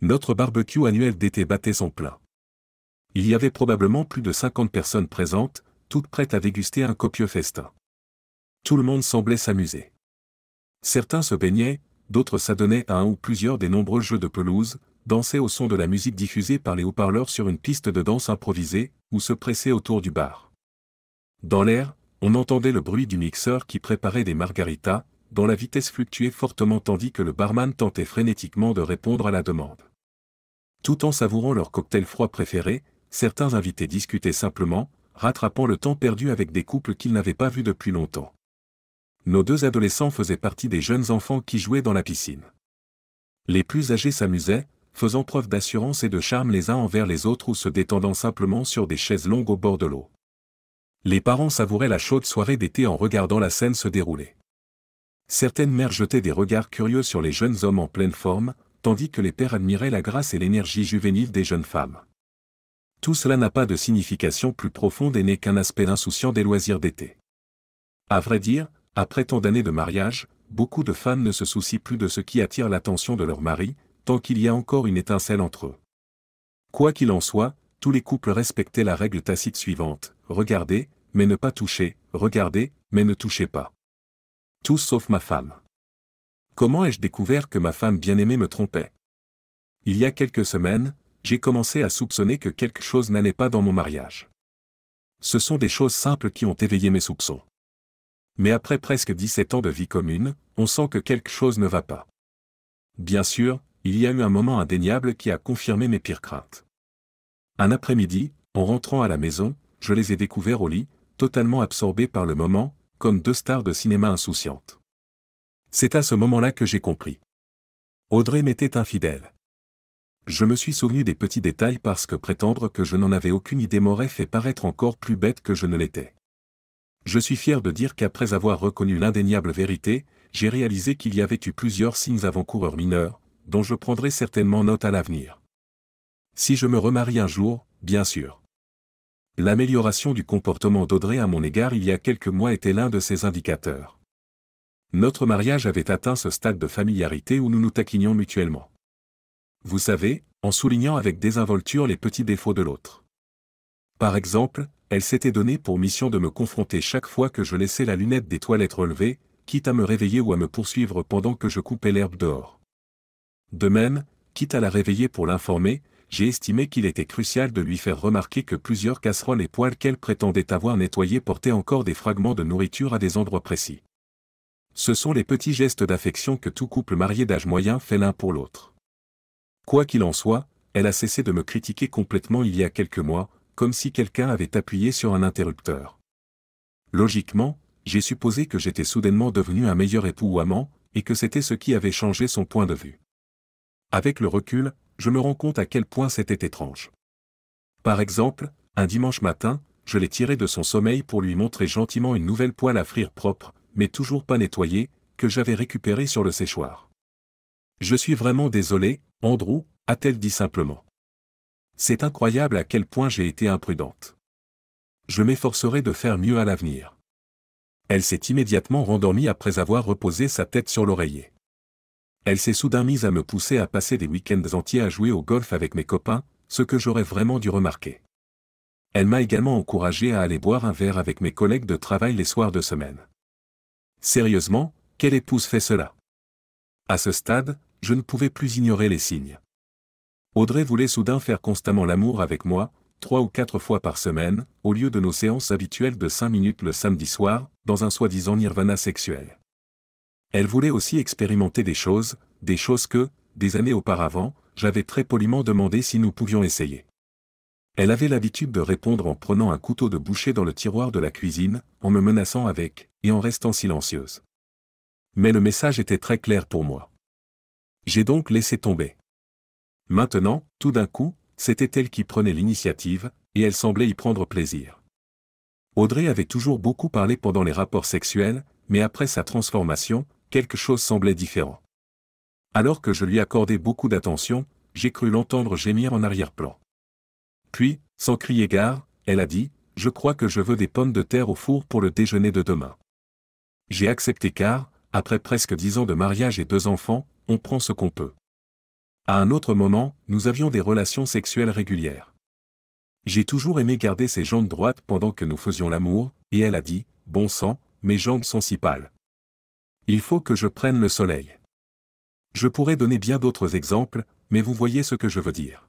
Notre barbecue annuel d'été battait son plein. Il y avait probablement plus de 50 personnes présentes, toutes prêtes à déguster un copieux festin. Tout le monde semblait s'amuser. Certains se baignaient, d'autres s'adonnaient à un ou plusieurs des nombreux jeux de pelouse, dansaient au son de la musique diffusée par les haut-parleurs sur une piste de danse improvisée, ou se pressaient autour du bar. Dans l'air, on entendait le bruit du mixeur qui préparait des margaritas, dont la vitesse fluctuait fortement tandis que le barman tentait frénétiquement de répondre à la demande. Tout en savourant leur cocktail froid préféré, certains invités discutaient simplement, rattrapant le temps perdu avec des couples qu'ils n'avaient pas vus depuis longtemps. Nos deux adolescents faisaient partie des jeunes enfants qui jouaient dans la piscine. Les plus âgés s'amusaient, faisant preuve d'assurance et de charme les uns envers les autres ou se détendant simplement sur des chaises longues au bord de l'eau. Les parents savouraient la chaude soirée d'été en regardant la scène se dérouler. Certaines mères jetaient des regards curieux sur les jeunes hommes en pleine forme, tandis que les pères admiraient la grâce et l'énergie juvénile des jeunes femmes. Tout cela n'a pas de signification plus profonde et n'est qu'un aspect insouciant des loisirs d'été. À vrai dire, après tant d'années de mariage, beaucoup de femmes ne se soucient plus de ce qui attire l'attention de leur mari, tant qu'il y a encore une étincelle entre eux. Quoi qu'il en soit, tous les couples respectaient la règle tacite suivante: regardez, mais ne pas toucher, regardez, mais ne touchez pas. Tous sauf ma femme. Comment ai-je découvert que ma femme bien-aimée me trompait? Il y a quelques semaines, j'ai commencé à soupçonner que quelque chose n'allait pas dans mon mariage. Ce sont des choses simples qui ont éveillé mes soupçons. Mais après presque 17 ans de vie commune, on sent que quelque chose ne va pas. Bien sûr, il y a eu un moment indéniable qui a confirmé mes pires craintes. Un après-midi, en rentrant à la maison, je les ai découverts au lit, totalement absorbés par le moment, comme deux stars de cinéma insouciantes. C'est à ce moment-là que j'ai compris. Audrey m'était infidèle. Je me suis souvenu des petits détails parce que prétendre que je n'en avais aucune idée m'aurait fait paraître encore plus bête que je ne l'étais. Je suis fier de dire qu'après avoir reconnu l'indéniable vérité, j'ai réalisé qu'il y avait eu plusieurs signes avant-coureurs mineurs, dont je prendrai certainement note à l'avenir. Si je me remarie un jour, bien sûr. L'amélioration du comportement d'Audrey à mon égard il y a quelques mois était l'un de ces indicateurs. Notre mariage avait atteint ce stade de familiarité où nous nous taquinions mutuellement. Vous savez, en soulignant avec désinvolture les petits défauts de l'autre. Par exemple, elle s'était donnée pour mission de me confronter chaque fois que je laissais la lunette des toilettes relevée, quitte à me réveiller ou à me poursuivre pendant que je coupais l'herbe dehors. De même, quitte à la réveiller pour l'informer, j'ai estimé qu'il était crucial de lui faire remarquer que plusieurs casseroles et poêles qu'elle prétendait avoir nettoyés portaient encore des fragments de nourriture à des endroits précis. Ce sont les petits gestes d'affection que tout couple marié d'âge moyen fait l'un pour l'autre. Quoi qu'il en soit, elle a cessé de me critiquer complètement il y a quelques mois, comme si quelqu'un avait appuyé sur un interrupteur. Logiquement, j'ai supposé que j'étais soudainement devenu un meilleur époux ou amant, et que c'était ce qui avait changé son point de vue. Avec le recul, je me rends compte à quel point c'était étrange. Par exemple, un dimanche matin, je l'ai tiré de son sommeil pour lui montrer gentiment une nouvelle poêle à frire propre, mais toujours pas nettoyée, que j'avais récupérée sur le séchoir. Je suis vraiment désolé, Andrew, a-t-elle dit simplement. C'est incroyable à quel point j'ai été imprudente. Je m'efforcerai de faire mieux à l'avenir. Elle s'est immédiatement rendormie après avoir reposé sa tête sur l'oreiller. Elle s'est soudain mise à me pousser à passer des week-ends entiers à jouer au golf avec mes copains, ce que j'aurais vraiment dû remarquer. Elle m'a également encouragé à aller boire un verre avec mes collègues de travail les soirs de semaine. Sérieusement, quelle épouse fait cela? À ce stade, je ne pouvais plus ignorer les signes. Audrey voulait soudain faire constamment l'amour avec moi, 3 ou 4 fois par semaine, au lieu de nos séances habituelles de 5 minutes le samedi soir, dans un soi-disant nirvana sexuel. Elle voulait aussi expérimenter des choses que, des années auparavant, j'avais très poliment demandé si nous pouvions essayer. Elle avait l'habitude de répondre en prenant un couteau de boucher dans le tiroir de la cuisine, en me menaçant avec, et en restant silencieuse. Mais le message était très clair pour moi. J'ai donc laissé tomber. Maintenant, tout d'un coup, c'était elle qui prenait l'initiative, et elle semblait y prendre plaisir. Audrey avait toujours beaucoup parlé pendant les rapports sexuels, mais après sa transformation, quelque chose semblait différent. Alors que je lui accordais beaucoup d'attention, j'ai cru l'entendre gémir en arrière-plan. Puis, sans crier gare, elle a dit, « Je crois que je veux des pommes de terre au four pour le déjeuner de demain. » J'ai accepté car, après presque 10 ans de mariage et 2 enfants, on prend ce qu'on peut. À un autre moment, nous avions des relations sexuelles régulières. J'ai toujours aimé garder ses jambes droites pendant que nous faisions l'amour, et elle a dit, « Bon sang, mes jambes sont si pâles. Il faut que je prenne le soleil. » Je pourrais donner bien d'autres exemples, mais vous voyez ce que je veux dire.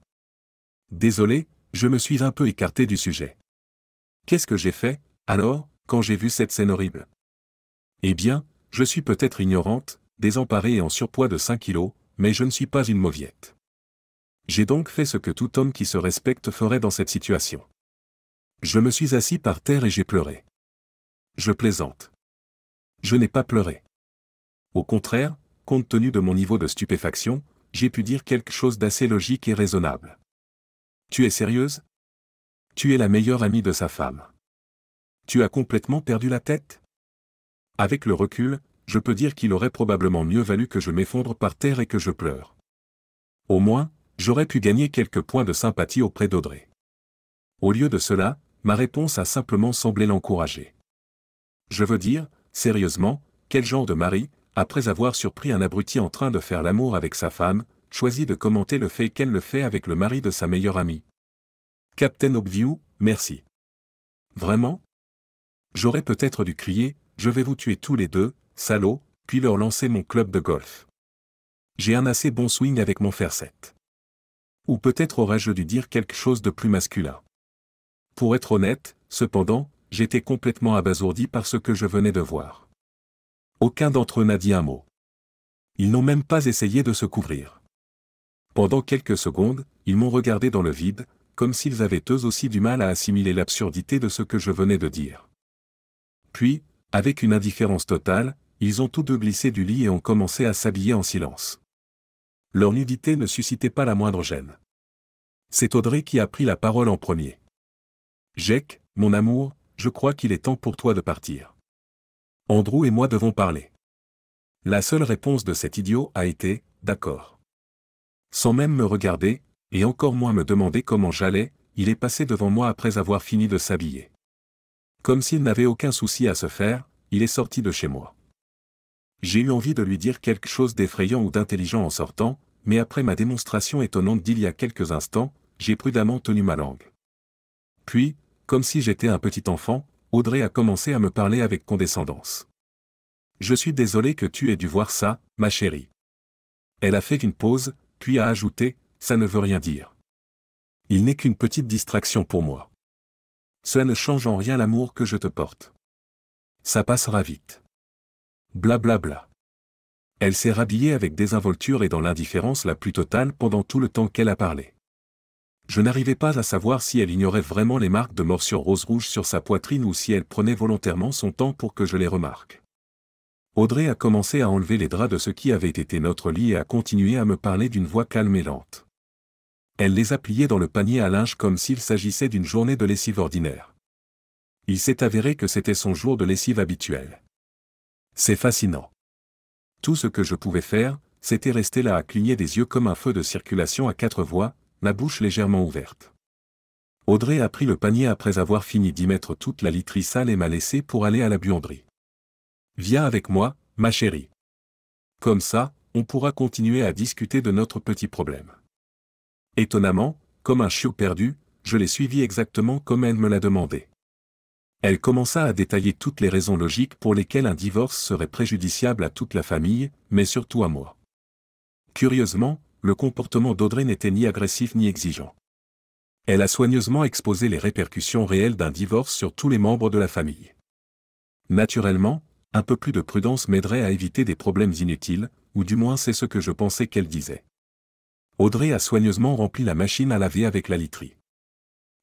Désolé, je me suis un peu écarté du sujet. Qu'est-ce que j'ai fait, alors, quand j'ai vu cette scène horrible? Eh bien, je suis peut-être ignorante, désemparée et en surpoids de 5 kilos, mais je ne suis pas une mauviette. J'ai donc fait ce que tout homme qui se respecte ferait dans cette situation. Je me suis assis par terre et j'ai pleuré. Je plaisante. Je n'ai pas pleuré. Au contraire, compte tenu de mon niveau de stupéfaction, j'ai pu dire quelque chose d'assez logique et raisonnable. Tu es sérieuse? Tu es la meilleure amie de sa femme. Tu as complètement perdu la tête? Avec le recul, je peux dire qu'il aurait probablement mieux valu que je m'effondre par terre et que je pleure. Au moins, j'aurais pu gagner quelques points de sympathie auprès d'Audrey. Au lieu de cela, ma réponse a simplement semblé l'encourager. Je veux dire, sérieusement, quel genre de mari, après avoir surpris un abruti en train de faire l'amour avec sa femme, choisit de commenter le fait qu'elle le fait avec le mari de sa meilleure amie? Captain Obvious, merci. Vraiment? J'aurais peut-être dû crier, je vais vous tuer tous les deux, salauds, puis leur lancer mon club de golf. J'ai un assez bon swing avec mon fer 7. Ou peut-être aurais-je dû dire quelque chose de plus masculin. Pour être honnête, cependant, j'étais complètement abasourdi par ce que je venais de voir. Aucun d'entre eux n'a dit un mot. Ils n'ont même pas essayé de se couvrir. Pendant quelques secondes, ils m'ont regardé dans le vide, comme s'ils avaient eux aussi du mal à assimiler l'absurdité de ce que je venais de dire. Puis, avec une indifférence totale, ils ont tous deux glissé du lit et ont commencé à s'habiller en silence. Leur nudité ne suscitait pas la moindre gêne. C'est Audrey qui a pris la parole en premier. « Jake, mon amour, je crois qu'il est temps pour toi de partir. Andrew et moi devons parler. » La seule réponse de cet idiot a été « D'accord. » Sans même me regarder, et encore moins me demander comment j'allais, il est passé devant moi après avoir fini de s'habiller. Comme s'il n'avait aucun souci à se faire, il est sorti de chez moi. J'ai eu envie de lui dire quelque chose d'effrayant ou d'intelligent en sortant, mais après ma démonstration étonnante d'il y a quelques instants, j'ai prudemment tenu ma langue. Puis, comme si j'étais un petit enfant, Audrey a commencé à me parler avec condescendance. « Je suis désolé que tu aies dû voir ça, ma chérie. » Elle a fait une pause, puis a ajouté, « Ça ne veut rien dire. Il n'est qu'une petite distraction pour moi. Cela ne change en rien l'amour que je te porte. Ça passera vite. » Blablabla. Bla bla. Elle s'est rhabillée avec désinvolture et dans l'indifférence la plus totale pendant tout le temps qu'elle a parlé. Je n'arrivais pas à savoir si elle ignorait vraiment les marques de morsure rose-rouge sur sa poitrine ou si elle prenait volontairement son temps pour que je les remarque. Audrey a commencé à enlever les draps de ce qui avait été notre lit et a continué à me parler d'une voix calme et lente. Elle les a pliés dans le panier à linge comme s'il s'agissait d'une journée de lessive ordinaire. Il s'est avéré que c'était son jour de lessive habituel. C'est fascinant. Tout ce que je pouvais faire, c'était rester là à cligner des yeux comme un feu de circulation à 4 voies, la bouche légèrement ouverte. Audrey a pris le panier après avoir fini d'y mettre toute la literie sale et m'a laissé pour aller à la buanderie. « Viens avec moi, ma chérie. Comme ça, on pourra continuer à discuter de notre petit problème. » Étonnamment, comme un chiot perdu, je l'ai suivie exactement comme elle me l'a demandé. Elle commença à détailler toutes les raisons logiques pour lesquelles un divorce serait préjudiciable à toute la famille, mais surtout à moi. Curieusement, le comportement d'Audrey n'était ni agressif ni exigeant. Elle a soigneusement exposé les répercussions réelles d'un divorce sur tous les membres de la famille. Naturellement, un peu plus de prudence m'aiderait à éviter des problèmes inutiles, ou du moins c'est ce que je pensais qu'elle disait. Audrey a soigneusement rempli la machine à laver avec la literie.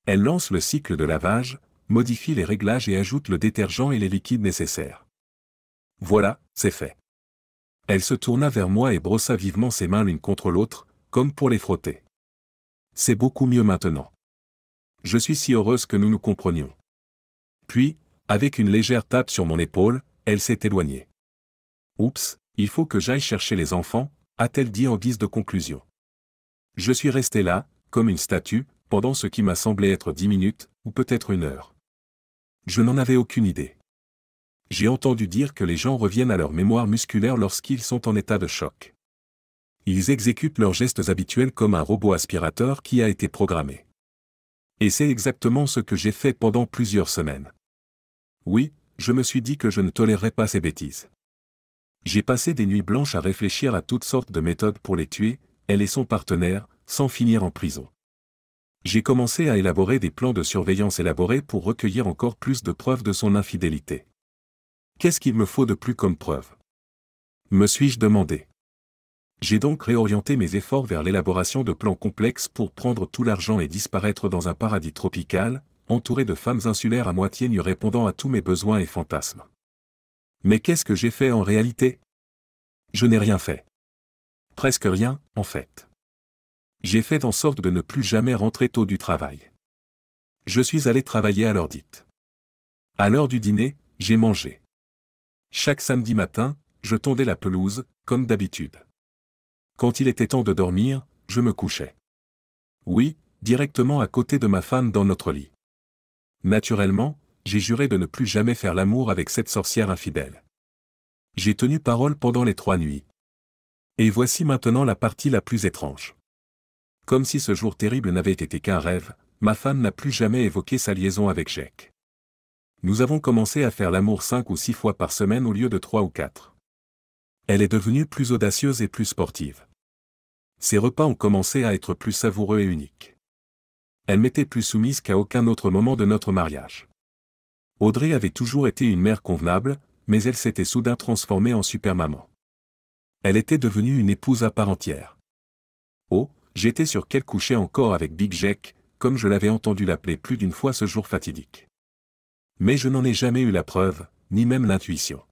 Elle lance le cycle de lavage, modifie les réglages et ajoute le détergent et les liquides nécessaires. Voilà, c'est fait. Elle se tourna vers moi et brossa vivement ses mains l'une contre l'autre, comme pour les frotter. C'est beaucoup mieux maintenant. Je suis si heureuse que nous nous comprenions. Puis, avec une légère tape sur mon épaule, elle s'est éloignée. Oups, il faut que j'aille chercher les enfants, a-t-elle dit en guise de conclusion. Je suis resté là, comme une statue, pendant ce qui m'a semblé être 10 minutes, ou peut-être 1 heure. Je n'en avais aucune idée. J'ai entendu dire que les gens reviennent à leur mémoire musculaire lorsqu'ils sont en état de choc. Ils exécutent leurs gestes habituels comme un robot aspirateur qui a été programmé. Et c'est exactement ce que j'ai fait pendant plusieurs semaines. Oui, je me suis dit que je ne tolérerais pas ces bêtises. J'ai passé des nuits blanches à réfléchir à toutes sortes de méthodes pour les tuer, elle et son partenaire, sans finir en prison. J'ai commencé à élaborer des plans de surveillance élaborés pour recueillir encore plus de preuves de son infidélité. Qu'est-ce qu'il me faut de plus comme preuve? Me suis-je demandé. J'ai donc réorienté mes efforts vers l'élaboration de plans complexes pour prendre tout l'argent et disparaître dans un paradis tropical, entouré de femmes insulaires à moitié nues répondant à tous mes besoins et fantasmes. Mais qu'est-ce que j'ai fait en réalité? Je n'ai rien fait. Presque rien, en fait. J'ai fait en sorte de ne plus jamais rentrer tôt du travail. Je suis allé travailler à l'heure dite. À l'heure du dîner, j'ai mangé. Chaque samedi matin, je tondais la pelouse, comme d'habitude. Quand il était temps de dormir, je me couchais. Oui, directement à côté de ma femme dans notre lit. Naturellement, j'ai juré de ne plus jamais faire l'amour avec cette sorcière infidèle. J'ai tenu parole pendant les 3 nuits. Et voici maintenant la partie la plus étrange. Comme si ce jour terrible n'avait été qu'un rêve, ma femme n'a plus jamais évoqué sa liaison avec Jake. Nous avons commencé à faire l'amour 5 ou 6 fois par semaine au lieu de 3 ou 4. Elle est devenue plus audacieuse et plus sportive. Ses repas ont commencé à être plus savoureux et uniques. Elle m'était plus soumise qu'à aucun autre moment de notre mariage. Audrey avait toujours été une mère convenable, mais elle s'était soudain transformée en super-maman. Elle était devenue une épouse à part entière. Oh, j'étais sûr qu'elle couchait encore avec Big Jack, comme je l'avais entendu l'appeler plus d'une fois ce jour fatidique. Mais je n'en ai jamais eu la preuve, ni même l'intuition.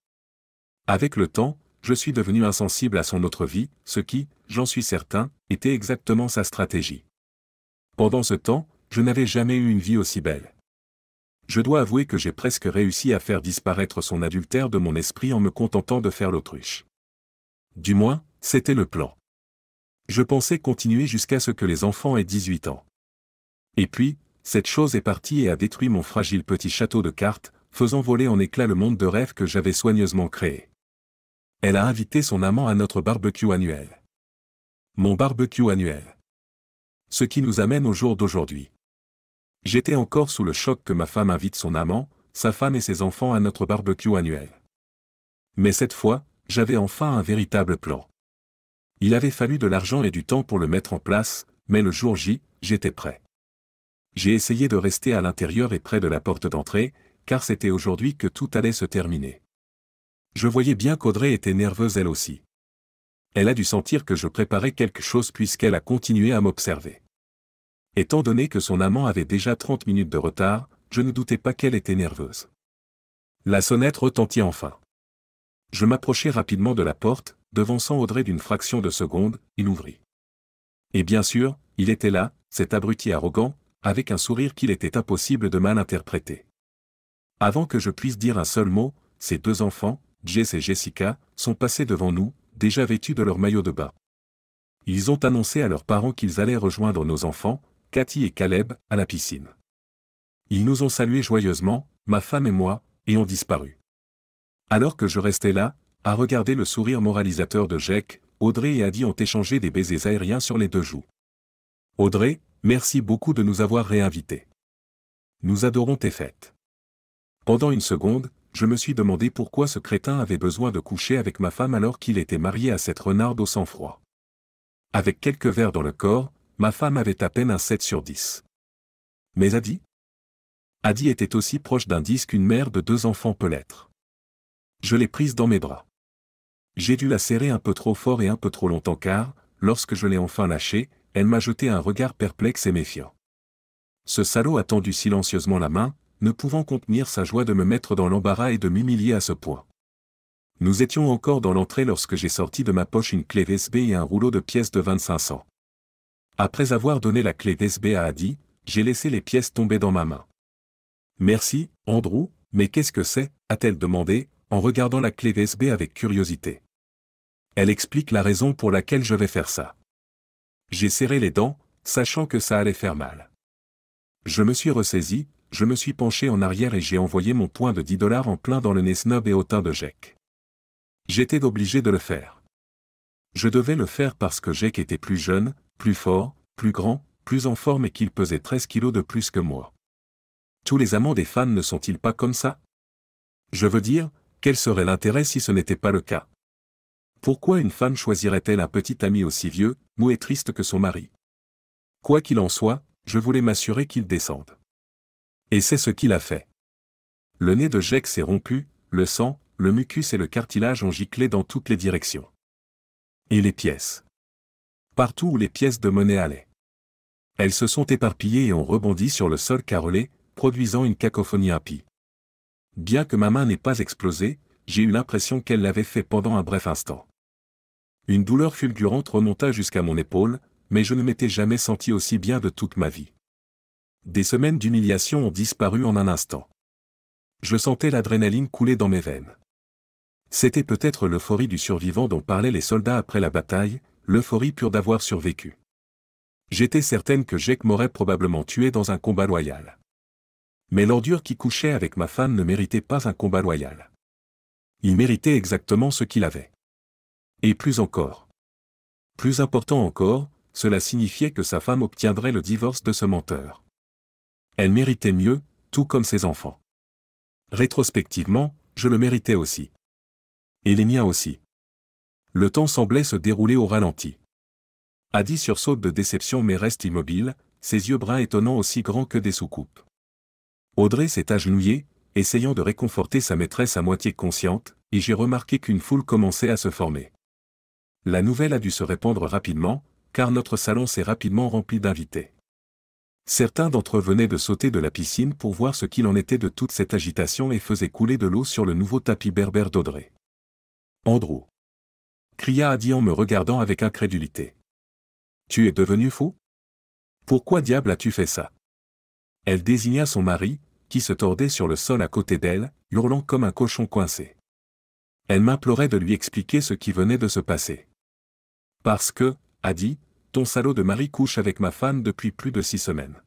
Avec le temps, je suis devenu insensible à son autre vie, ce qui, j'en suis certain, était exactement sa stratégie. Pendant ce temps, je n'avais jamais eu une vie aussi belle. Je dois avouer que j'ai presque réussi à faire disparaître son adultère de mon esprit en me contentant de faire l'autruche. Du moins, c'était le plan. Je pensais continuer jusqu'à ce que les enfants aient 18 ans. Et puis, cette chose est partie et a détruit mon fragile petit château de cartes, faisant voler en éclats le monde de rêve que j'avais soigneusement créé. Elle a invité son amant à notre barbecue annuel. Mon barbecue annuel. Ce qui nous amène au jour d'aujourd'hui. J'étais encore sous le choc que ma femme invite son amant, sa femme et ses enfants à notre barbecue annuel. Mais cette fois, j'avais enfin un véritable plan. Il avait fallu de l'argent et du temps pour le mettre en place, mais le jour J, j'étais prêt. J'ai essayé de rester à l'intérieur et près de la porte d'entrée, car c'était aujourd'hui que tout allait se terminer. Je voyais bien qu'Audrey était nerveuse elle aussi. Elle a dû sentir que je préparais quelque chose puisqu'elle a continué à m'observer. Étant donné que son amant avait déjà 30 minutes de retard, je ne doutais pas qu'elle était nerveuse. La sonnette retentit enfin. Je m'approchai rapidement de la porte, devançant Audrey d'une fraction de seconde, il ouvrit. Et bien sûr, il était là, cet abruti arrogant, avec un sourire qu'il était impossible de mal interpréter. Avant que je puisse dire un seul mot, ces 2 enfants, Jess et Jessica, sont passés devant nous, déjà vêtus de leur maillot de bain. Ils ont annoncé à leurs parents qu'ils allaient rejoindre nos enfants, Cathy et Caleb, à la piscine. Ils nous ont salués joyeusement, ma femme et moi, et ont disparu. Alors que je restais là, à regarder le sourire moralisateur de Jake, Audrey et Adi ont échangé des baisers aériens sur les 2 joues. Audrey, merci beaucoup de nous avoir réinvités. Nous adorons tes fêtes. Pendant une seconde, je me suis demandé pourquoi ce crétin avait besoin de coucher avec ma femme alors qu'il était marié à cette renarde au sang-froid. Avec quelques verres dans le corps, ma femme avait à peine un 7 sur 10. Mais Adi? Adi était aussi proche d'un 10 qu'une mère de 2 enfants peut l'être. Je l'ai prise dans mes bras. J'ai dû la serrer un peu trop fort et un peu trop longtemps car, lorsque je l'ai enfin lâchée, elle m'a jeté un regard perplexe et méfiant. Ce salaud a tendu silencieusement la main, ne pouvant contenir sa joie de me mettre dans l'embarras et de m'humilier à ce point. Nous étions encore dans l'entrée lorsque j'ai sorti de ma poche une clé USB et un rouleau de pièces de 25 cents. Après avoir donné la clé USB à Adi, j'ai laissé les pièces tomber dans ma main. « Merci, Andrew, mais qu'est-ce que c'est ?» a-t-elle demandé, en regardant la clé USB avec curiosité. Elle explique la raison pour laquelle je vais faire ça. J'ai serré les dents, sachant que ça allait faire mal. Je me suis ressaisi, je me suis penché en arrière et j'ai envoyé mon poing de 10 $ en plein dans le nez snob et hautain de Jake. J'étais obligé de le faire. Je devais le faire parce que Jake était plus jeune, plus fort, plus grand, plus en forme et qu'il pesait 13 kilos de plus que moi. Tous les amants des fans ne sont-ils pas comme ça? Je veux dire, quel serait l'intérêt si ce n'était pas le cas? Pourquoi une femme choisirait-elle un petit ami aussi vieux, mou et triste que son mari? Quoi qu'il en soit, je voulais m'assurer qu'il descende. Et c'est ce qu'il a fait. Le nez de Jake s'est rompu, le sang, le mucus et le cartilage ont giclé dans toutes les directions. Et les pièces. Partout où les pièces de monnaie allaient. Elles se sont éparpillées et ont rebondi sur le sol carrelé, produisant une cacophonie impie. Bien que ma main n'ait pas explosé, j'ai eu l'impression qu'elle l'avait fait pendant un bref instant. Une douleur fulgurante remonta jusqu'à mon épaule, mais je ne m'étais jamais senti aussi bien de toute ma vie. Des semaines d'humiliation ont disparu en un instant. Je sentais l'adrénaline couler dans mes veines. C'était peut-être l'euphorie du survivant dont parlaient les soldats après la bataille, l'euphorie pure d'avoir survécu. J'étais certaine que Jake m'aurait probablement tué dans un combat loyal. Mais l'ordure qui couchait avec ma femme ne méritait pas un combat loyal. Il méritait exactement ce qu'il avait. Et plus encore. Plus important encore, cela signifiait que sa femme obtiendrait le divorce de ce menteur. Elle méritait mieux, tout comme ses enfants. Rétrospectivement, je le méritais aussi. Et les miens aussi. Le temps semblait se dérouler au ralenti. Adi sursaute de déception mais reste immobile, ses yeux bruns étonnants aussi grands que des soucoupes. Audrey s'est agenouillée, essayant de réconforter sa maîtresse à moitié consciente, et j'ai remarqué qu'une foule commençait à se former. La nouvelle a dû se répandre rapidement, car notre salon s'est rapidement rempli d'invités. Certains d'entre eux venaient de sauter de la piscine pour voir ce qu'il en était de toute cette agitation et faisaient couler de l'eau sur le nouveau tapis berbère d'Audrey. Andrew, cria Adi en me regardant avec incrédulité. Tu es devenu fou? Pourquoi diable as-tu fait ça? Elle désigna son mari, qui se tordait sur le sol à côté d'elle, hurlant comme un cochon coincé. Elle m'implorait de lui expliquer ce qui venait de se passer. Parce que, Adi, ton salaud de mari couche avec ma femme depuis plus de 6 semaines.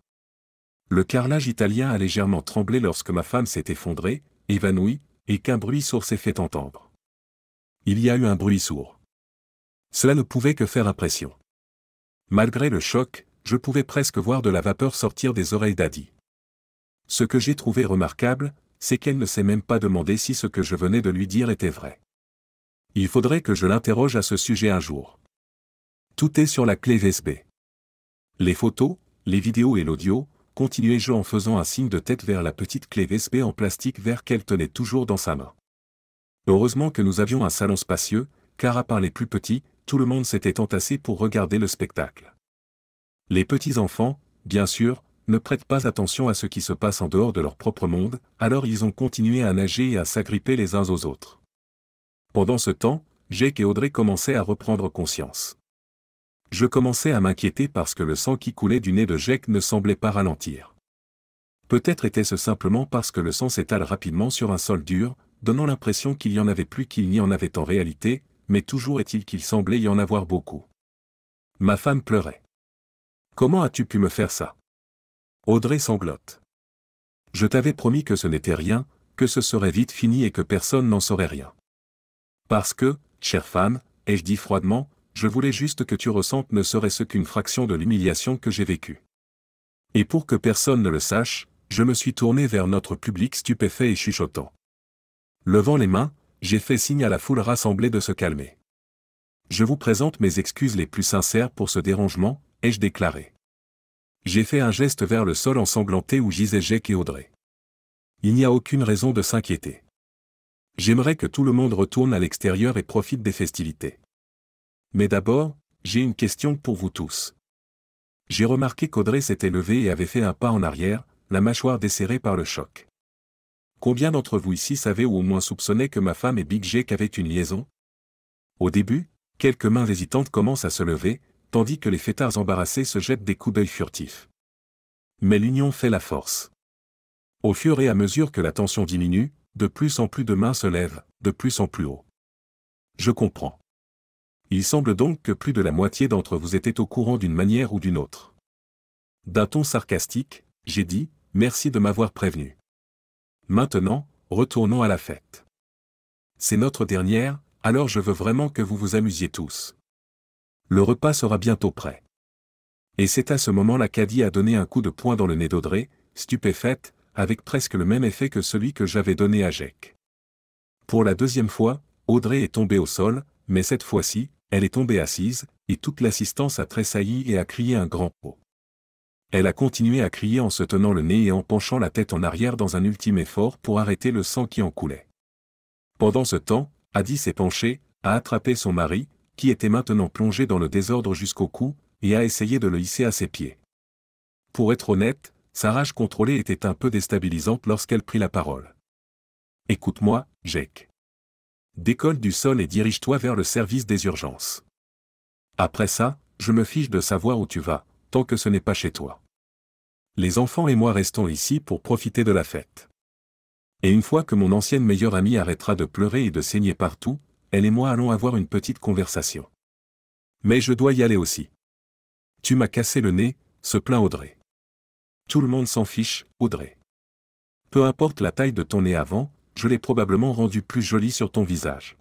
Le carrelage italien a légèrement tremblé lorsque ma femme s'est effondrée, évanouie, et qu'un bruit sourd s'est fait entendre. Il y a eu un bruit sourd. Cela ne pouvait que faire impression. Malgré le choc, je pouvais presque voir de la vapeur sortir des oreilles d'Adi. Ce que j'ai trouvé remarquable, c'est qu'elle ne s'est même pas demandé si ce que je venais de lui dire était vrai. Il faudrait que je l'interroge à ce sujet un jour. Tout est sur la clé USB. Les photos, les vidéos et l'audio, continuai-je en faisant un signe de tête vers la petite clé USB en plastique vert qu'elle tenait toujours dans sa main. Heureusement que nous avions un salon spacieux, car à part les plus petits, tout le monde s'était entassé pour regarder le spectacle. Les petits-enfants, bien sûr, ne prêtent pas attention à ce qui se passe en dehors de leur propre monde, alors ils ont continué à nager et à s'agripper les uns aux autres. Pendant ce temps, Jake et Audrey commençaient à reprendre conscience. Je commençais à m'inquiéter parce que le sang qui coulait du nez de Jake ne semblait pas ralentir. Peut-être était-ce simplement parce que le sang s'étale rapidement sur un sol dur, donnant l'impression qu'il y en avait plus qu'il n'y en avait en réalité, mais toujours est-il qu'il semblait y en avoir beaucoup. Ma femme pleurait. Comment as-tu pu me faire ça? Audrey sanglote. Je t'avais promis que ce n'était rien, que ce serait vite fini et que personne n'en saurait rien. Parce que, chère femme, ai-je dit froidement, je voulais juste que tu ressentes ne serait-ce qu'une fraction de l'humiliation que j'ai vécue. Et pour que personne ne le sache, je me suis tourné vers notre public stupéfait et chuchotant. Levant les mains, j'ai fait signe à la foule rassemblée de se calmer. Je vous présente mes excuses les plus sincères pour ce dérangement, ai-je déclaré. J'ai fait un geste vers le sol ensanglanté où gisaient Jake et Audrey. Il n'y a aucune raison de s'inquiéter. J'aimerais que tout le monde retourne à l'extérieur et profite des festivités. Mais d'abord, j'ai une question pour vous tous. J'ai remarqué qu'Audrey s'était levée et avait fait un pas en arrière, la mâchoire desserrée par le choc. Combien d'entre vous ici savaient ou au moins soupçonnaient que ma femme et Big Jake avaient une liaison? Au début, quelques mains hésitantes commencent à se lever, tandis que les fêtards embarrassés se jettent des coups d'œil furtifs. Mais l'union fait la force. Au fur et à mesure que la tension diminue, de plus en plus de mains se lèvent, de plus en plus haut. Je comprends. Il semble donc que plus de la moitié d'entre vous étaient au courant d'une manière ou d'une autre. D'un ton sarcastique, j'ai dit, merci de m'avoir prévenu. Maintenant, retournons à la fête. C'est notre dernière, alors je veux vraiment que vous vous amusiez tous. Le repas sera bientôt prêt. Et c'est à ce moment-là qu'Adi a donné un coup de poing dans le nez d'Audrey, stupéfaite, avec presque le même effet que celui que j'avais donné à Jake. Pour la deuxième fois, Audrey est tombée au sol, mais cette fois-ci, elle est tombée assise, et toute l'assistance a tressailli et a crié un grand mot. Elle a continué à crier en se tenant le nez et en penchant la tête en arrière dans un ultime effort pour arrêter le sang qui en coulait. Pendant ce temps, Adi s'est penché, a attrapé son mari, qui était maintenant plongé dans le désordre jusqu'au cou, et a essayé de le hisser à ses pieds. Pour être honnête, sa rage contrôlée était un peu déstabilisante lorsqu'elle prit la parole. « Écoute-moi, Jake. Décolle du sol et dirige-toi vers le service des urgences. Après ça, je me fiche de savoir où tu vas, tant que ce n'est pas chez toi. Les enfants et moi restons ici pour profiter de la fête. Et une fois que mon ancienne meilleure amie arrêtera de pleurer et de saigner partout, elle et moi allons avoir une petite conversation. Mais je dois y aller aussi. Tu m'as cassé le nez, se plaint Audrey. Tout le monde s'en fiche, Audrey. Peu importe la taille de ton nez avant, je l'ai probablement rendu plus joli sur ton visage.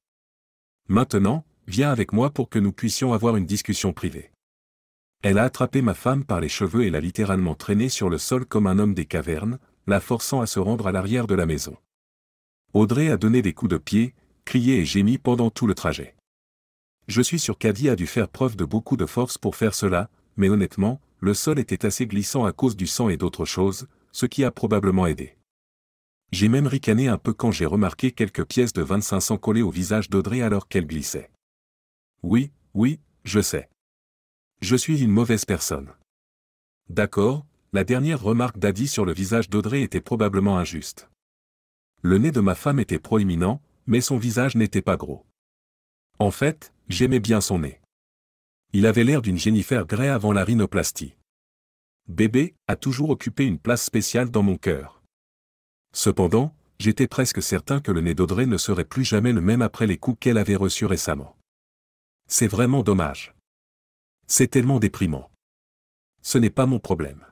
Maintenant, viens avec moi pour que nous puissions avoir une discussion privée. Elle a attrapé ma femme par les cheveux et l'a littéralement traînée sur le sol comme un homme des cavernes, la forçant à se rendre à l'arrière de la maison. Audrey a donné des coups de pied, crié et gémi pendant tout le trajet. Je suis sûr qu'Adi a dû faire preuve de beaucoup de force pour faire cela, mais honnêtement, le sol était assez glissant à cause du sang et d'autres choses, ce qui a probablement aidé. J'ai même ricané un peu quand j'ai remarqué quelques pièces de 25 cents collées au visage d'Audrey alors qu'elle glissait. Oui, je sais. Je suis une mauvaise personne. D'accord, la dernière remarque d'Adi sur le visage d'Audrey était probablement injuste. Le nez de ma femme était proéminent, mais son visage n'était pas gros. En fait, j'aimais bien son nez. Il avait l'air d'une Jennifer Grey avant la rhinoplastie. Bébé a toujours occupé une place spéciale dans mon cœur. Cependant, j'étais presque certain que le nez d'Audrey ne serait plus jamais le même après les coups qu'elle avait reçus récemment. C'est vraiment dommage. C'est tellement déprimant. Ce n'est pas mon problème.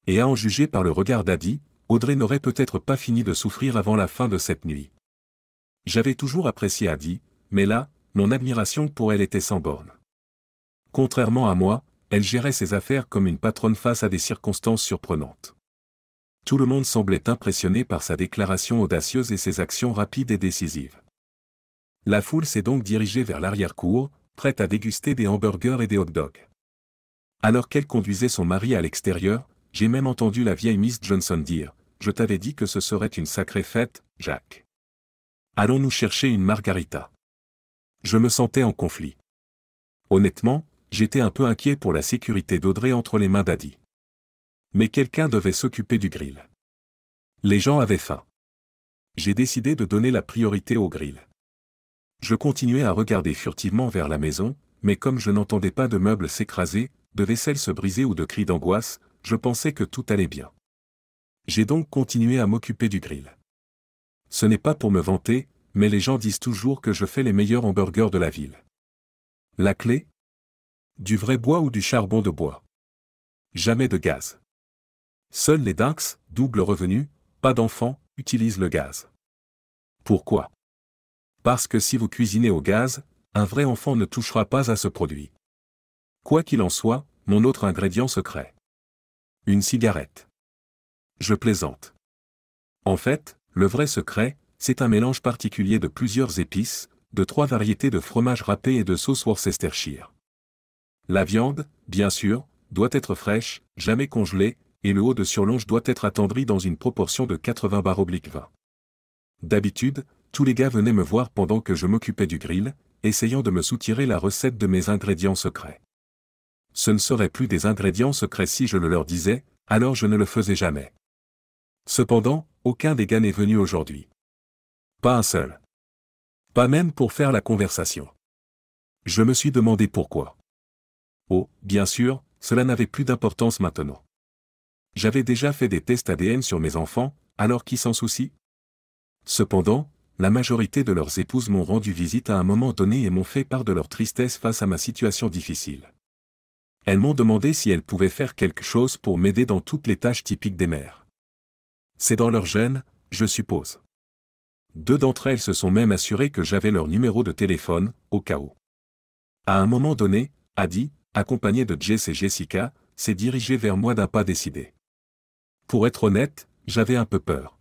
Et à en juger par le regard d'Adi, Audrey n'aurait peut-être pas fini de souffrir avant la fin de cette nuit. J'avais toujours apprécié Adi, mais là, mon admiration pour elle était sans borne. Contrairement à moi, elle gérait ses affaires comme une patronne face à des circonstances surprenantes. Tout le monde semblait impressionné par sa déclaration audacieuse et ses actions rapides et décisives. La foule s'est donc dirigée vers l'arrière-cour, prête à déguster des hamburgers et des hot-dogs. Alors qu'elle conduisait son mari à l'extérieur, j'ai même entendu la vieille Miss Johnson dire « Je t'avais dit que ce serait une sacrée fête, Jack. Allons-nous chercher une margarita ?» Je me sentais en conflit. Honnêtement, j'étais un peu inquiet pour la sécurité d'Audrey entre les mains d'Adi. Mais quelqu'un devait s'occuper du grill. Les gens avaient faim. J'ai décidé de donner la priorité au grill. Je continuais à regarder furtivement vers la maison, mais comme je n'entendais pas de meubles s'écraser, de vaisselle se briser ou de cris d'angoisse, je pensais que tout allait bien. J'ai donc continué à m'occuper du grill. Ce n'est pas pour me vanter, mais les gens disent toujours que je fais les meilleurs hamburgers de la ville. La clé ? Du vrai bois ou du charbon de bois. Jamais de gaz. Seuls les dinks, double revenu, pas d'enfants, utilisent le gaz. Pourquoi ? Parce que si vous cuisinez au gaz, un vrai enfant ne touchera pas à ce produit. Quoi qu'il en soit, mon autre ingrédient secret. Une cigarette. Je plaisante. En fait, le vrai secret, c'est un mélange particulier de plusieurs épices, de 3 variétés de fromage râpé et de sauce Worcestershire. La viande, bien sûr, doit être fraîche, jamais congelée, et le haut de surlonge doit être attendri dans une proportion de 80/20. D'habitude, tous les gars venaient me voir pendant que je m'occupais du grill, essayant de me soutirer la recette de mes ingrédients secrets. Ce ne seraient plus des ingrédients secrets si je le leur disais, alors je ne le faisais jamais. Cependant, aucun des gars n'est venu aujourd'hui. Pas un seul. Pas même pour faire la conversation. Je me suis demandé pourquoi. Oh, bien sûr, cela n'avait plus d'importance maintenant. J'avais déjà fait des tests ADN sur mes enfants, alors qui s'en soucie ? Cependant, la majorité de leurs épouses m'ont rendu visite à un moment donné et m'ont fait part de leur tristesse face à ma situation difficile. Elles m'ont demandé si elles pouvaient faire quelque chose pour m'aider dans toutes les tâches typiques des mères. C'est dans leur gène, je suppose. 2 d'entre elles se sont même assurées que j'avais leur numéro de téléphone, au cas où. À un moment donné, Addie, accompagnée de Jess et Jessica, s'est dirigée vers moi d'un pas décidé. Pour être honnête, j'avais un peu peur.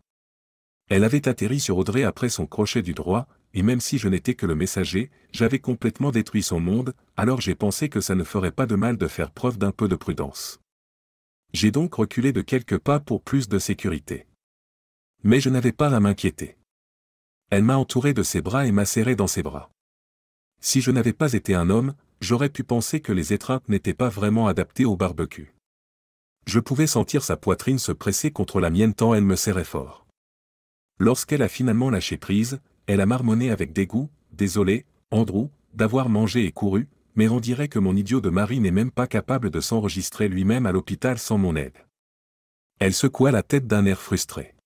Elle avait atterri sur Audrey après son crochet du droit, et même si je n'étais que le messager, j'avais complètement détruit son monde, alors j'ai pensé que ça ne ferait pas de mal de faire preuve d'un peu de prudence. J'ai donc reculé de quelques pas pour plus de sécurité. Mais je n'avais pas à m'inquiéter. Elle m'a entouré de ses bras et m'a serré dans ses bras. Si je n'avais pas été un homme, j'aurais pu penser que les étreintes n'étaient pas vraiment adaptées au barbecue. Je pouvais sentir sa poitrine se presser contre la mienne tant elle me serrait fort. Lorsqu'elle a finalement lâché prise, elle a marmonné avec dégoût, « Désolé, Andrew, d'avoir mangé et couru, mais on dirait que mon idiot de mari n'est même pas capable de s'enregistrer lui-même à l'hôpital sans mon aide. » Elle secoua la tête d'un air frustré.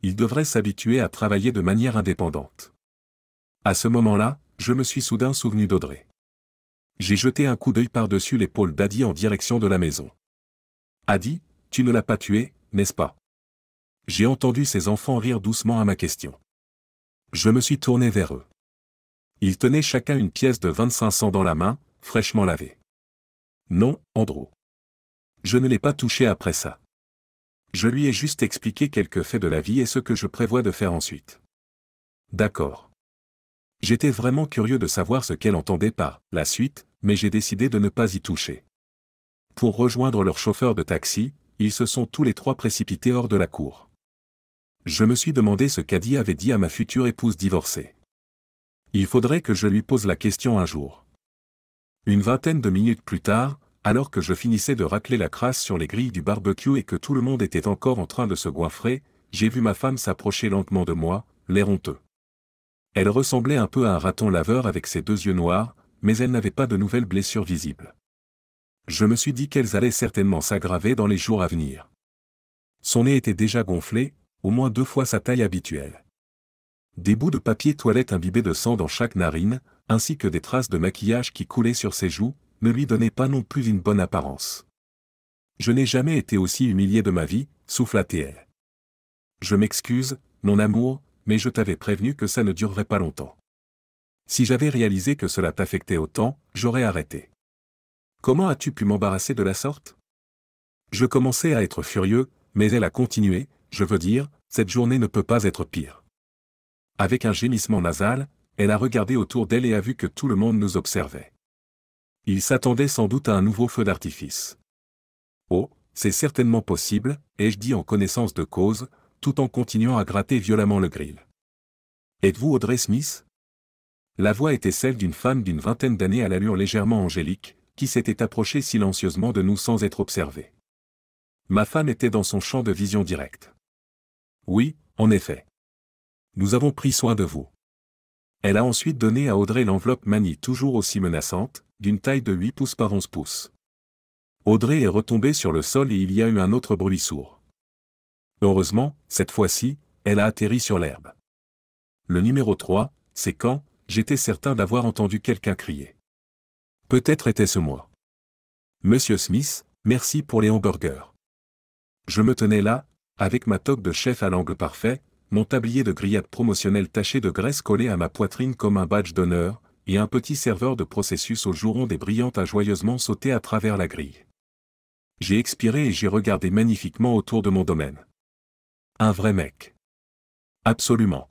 Il devrait s'habituer à travailler de manière indépendante. À ce moment-là, je me suis soudain souvenu d'Audrey. J'ai jeté un coup d'œil par-dessus l'épaule d'Addie en direction de la maison. « Addie, tu ne l'as pas tué, n'est-ce pas ?» J'ai entendu ses enfants rire doucement à ma question. Je me suis tourné vers eux. Ils tenaient chacun une pièce de 25 cents dans la main, fraîchement lavée. Non, Andrew. Je ne l'ai pas touché après ça. Je lui ai juste expliqué quelques faits de la vie et ce que je prévois de faire ensuite. D'accord. J'étais vraiment curieux de savoir ce qu'elle entendait par « la suite », mais j'ai décidé de ne pas y toucher. Pour rejoindre leur chauffeur de taxi, ils se sont tous les trois précipités hors de la cour. Je me suis demandé ce qu'Addie avait dit à ma future épouse divorcée. Il faudrait que je lui pose la question un jour. Une vingtaine de minutes plus tard, alors que je finissais de racler la crasse sur les grilles du barbecue et que tout le monde était encore en train de se goinfrer, j'ai vu ma femme s'approcher lentement de moi, l'air honteux. Elle ressemblait un peu à un raton laveur avec ses deux yeux noirs, mais elle n'avait pas de nouvelles blessures visibles. Je me suis dit qu'elles allaient certainement s'aggraver dans les jours à venir. Son nez était déjà gonflé, au moins 2 fois sa taille habituelle. Des bouts de papier toilette imbibés de sang dans chaque narine, ainsi que des traces de maquillage qui coulaient sur ses joues, ne lui donnaient pas non plus une bonne apparence. « Je n'ai jamais été aussi humilié de ma vie », souffla-t-elle. « Je m'excuse, mon amour, mais je t'avais prévenu que ça ne durerait pas longtemps. Si j'avais réalisé que cela t'affectait autant, j'aurais arrêté. Comment as-tu pu m'embarrasser de la sorte ?» Je commençais à être furieux, mais elle a continué, « Je veux dire, cette journée ne peut pas être pire. » Avec un gémissement nasal, elle a regardé autour d'elle et a vu que tout le monde nous observait. Il s'attendait sans doute à un nouveau feu d'artifice. « Oh, c'est certainement possible, » ai-je dit en connaissance de cause, tout en continuant à gratter violemment le grill. « Êtes-vous Audrey Smith ?» La voix était celle d'une femme d'une vingtaine d'années à l'allure légèrement angélique, qui s'était approchée silencieusement de nous sans être observée. Ma femme était dans son champ de vision direct. « Oui, en effet. Nous avons pris soin de vous. » Elle a ensuite donné à Audrey l'enveloppe manie toujours aussi menaçante, d'une taille de 8 pouces par 11 pouces. Audrey est retombée sur le sol et il y a eu un autre bruit sourd. Heureusement, cette fois-ci, elle a atterri sur l'herbe. Le numéro 3, c'est quand, j'étais certain d'avoir entendu quelqu'un crier. Peut-être était-ce moi. Monsieur Smith, merci pour les hamburgers. Je me tenais là, avec ma toque de chef à l'angle parfait, mon tablier de grillade promotionnel taché de graisse collé à ma poitrine comme un badge d'honneur, et un petit serveur de processus au jour rond et brillante a joyeusement sauté à travers la grille. J'ai expiré et j'ai regardé magnifiquement autour de mon domaine. Un vrai mec. Absolument.